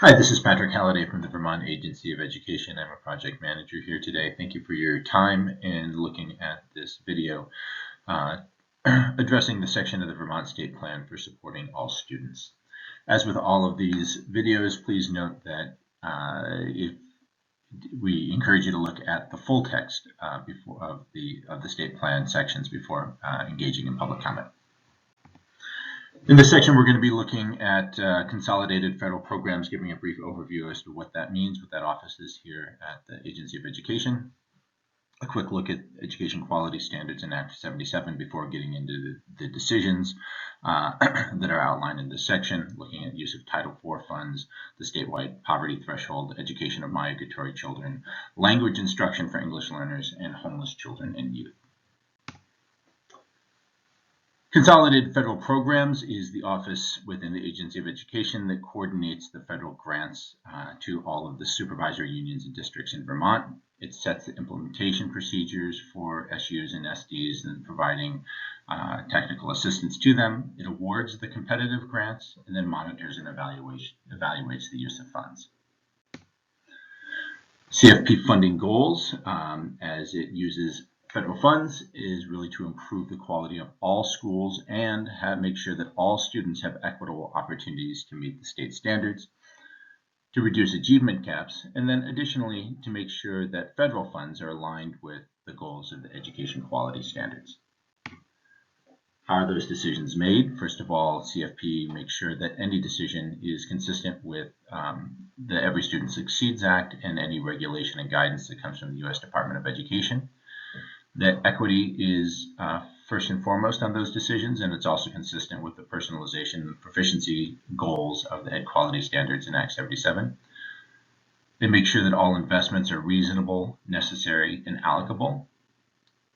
Hi, this is Patrick Halladay from the Vermont Agency of Education. I'm a project manager here today. Thank you for your time in looking at this video addressing the section of the Vermont State Plan for supporting all students. As with all of these videos, please note that we encourage you to look at the full text of the state plan sections before engaging in public comment. In this section, we're going to be looking at consolidated federal programs, giving a brief overview as to what that means, what that office is here at the Agency of Education. A quick look at Education Quality Standards and Act 77 before getting into the decisions that are outlined in this section, looking at use of Title IV funds, the statewide poverty threshold, education of migratory children, language instruction for English learners, and homeless children and youth. Consolidated Federal Programs is the office within the Agency of Education that coordinates the federal grants to all of the supervisory unions and districts in Vermont. It sets the implementation procedures for SUs and SDs and providing technical assistance to them. It awards the competitive grants and then monitors and evaluates the use of funds. CFP funding goals, as it uses federal funds, is really to improve the quality of all schools and make sure that all students have equitable opportunities to meet the state standards, to reduce achievement gaps, and then additionally to make sure that federal funds are aligned with the goals of the education quality standards. How are those decisions made? First of all, CFP makes sure that any decision is consistent with the Every Student Succeeds Act and any regulation and guidance that comes from the U.S. Department of Education. That equity is first and foremost on those decisions, and it's also consistent with the personalization and proficiency goals of the Ed Quality Standards in Act 77. They make sure that all investments are reasonable, necessary, and allocable,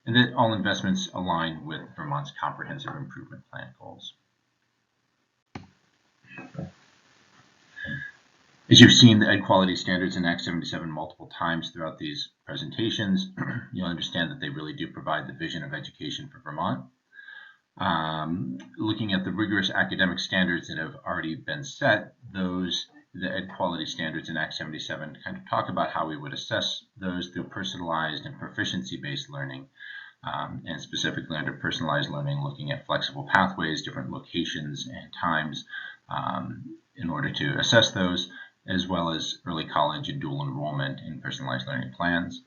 and that all investments align with Vermont's Comprehensive Improvement Plan goals. As you've seen the Ed Quality Standards in Act 77 multiple times throughout these presentations, you'll understand that they really do provide the vision of education for Vermont. Looking at the rigorous academic standards that have already been set, the Ed Quality Standards in Act 77 kind of talk about how we would assess those through personalized and proficiency-based learning, and specifically under personalized learning, looking at flexible pathways, different locations and times in order to assess those, as well as early college and dual enrollment in personalized learning plans.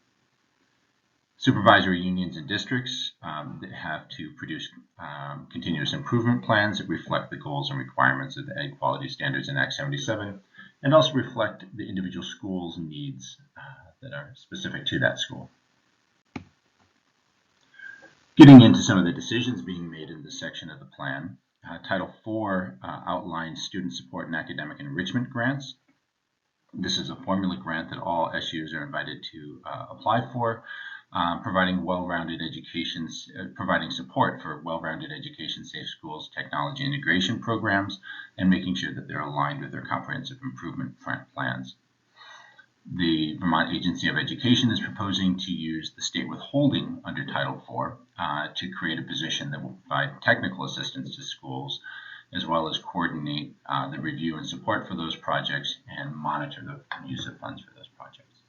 Supervisory unions and districts that have to produce continuous improvement plans that reflect the goals and requirements of the Ed Quality Standards in Act 77, and also reflect the individual school's needs that are specific to that school. Getting into some of the decisions being made in this section of the plan, Title IV outlines student support and academic enrichment grants. This is a formula grant that all SUs are invited to apply for, providing providing support for well-rounded education, safe schools, technology integration programs, and making sure that they're aligned with their comprehensive improvement plans. The Vermont Agency of Education is proposing to use the state withholding under Title IV to create a position that will provide technical assistance to schools, as well as coordinate the review and support for those projects and monitor the use of funds for those projects.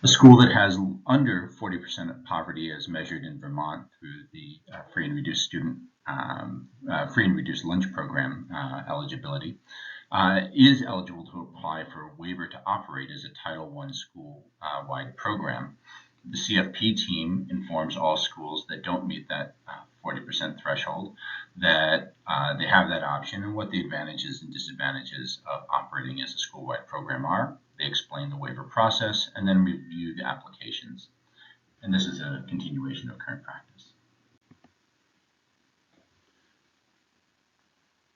A school that has under 40% of poverty as measured in Vermont through the free and reduced lunch program eligibility is eligible to apply for a waiver to operate as a Title I school-wide program. The CFP team informs all schools that don't meet that 40% threshold that they have that option and what the advantages and disadvantages of operating as a school-wide program are. They explain the waiver process and then review the applications. And this is a continuation of current practice.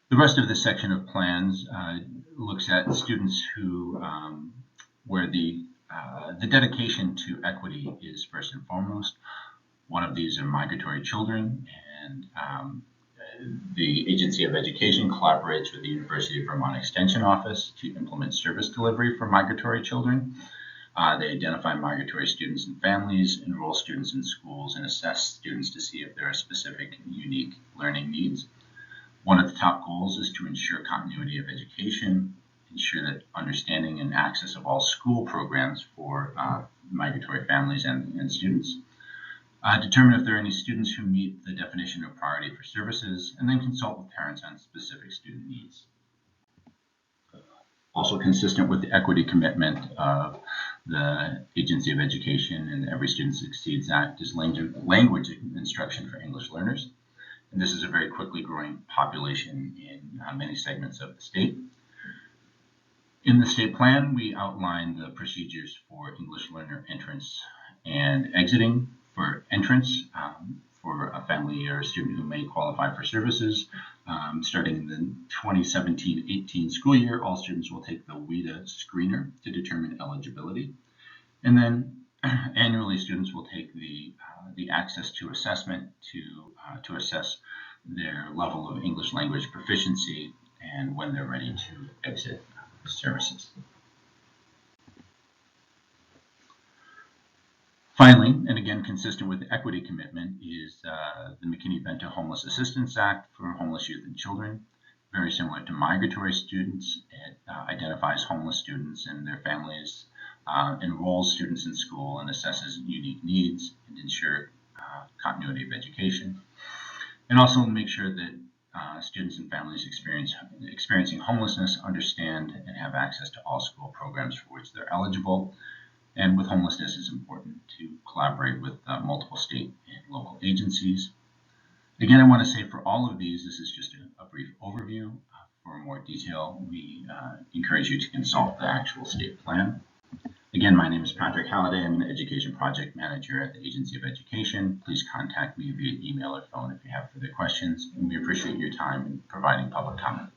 The rest of this section of plans looks at students who where the dedication to equity is first and foremost. One of these are migratory children, and the Agency of Education collaborates with the University of Vermont Extension Office to implement service delivery for migratory children. They identify migratory students and families, enroll students in schools, and assess students to see if there are specific, unique learning needs. One of the top goals is to ensure continuity of education, ensure that understanding and access of all school programs for migratory families and students, determine if there are any students who meet the definition of priority for services, and then consult with parents on specific student needs. Also consistent with the equity commitment of the Agency of Education and Every Student Succeeds Act is language instruction for English learners. And this is a very quickly growing population in many segments of the state. In the state plan, we outline the procedures for English learner entrance and exiting. For entrance, for a family or a student who may qualify for services, starting in the 2017-18 school year, all students will take the WIDA screener to determine eligibility. And then annually, students will take the access to assessment to assess their level of English language proficiency and when they're ready to exit services. Finally, and again consistent with the equity commitment, is the McKinney-Vento Homeless Assistance Act for homeless youth and children. Very similar to migratory students, it identifies homeless students and their families, enrolls students in school, and assesses unique needs and ensure continuity of education. And also make sure that students and families experiencing homelessness understand and have access to all school programs for which they're eligible. And with homelessness, it's important to collaborate with multiple state and local agencies. Again, I want to say for all of these, this is just a brief overview. For more detail, we encourage you to consult the actual state plan. Again, my name is Patrick Halladay. I'm an Education Project Manager at the Agency of Education. Please contact me via email or phone if you have further questions, and we appreciate your time in providing public comment.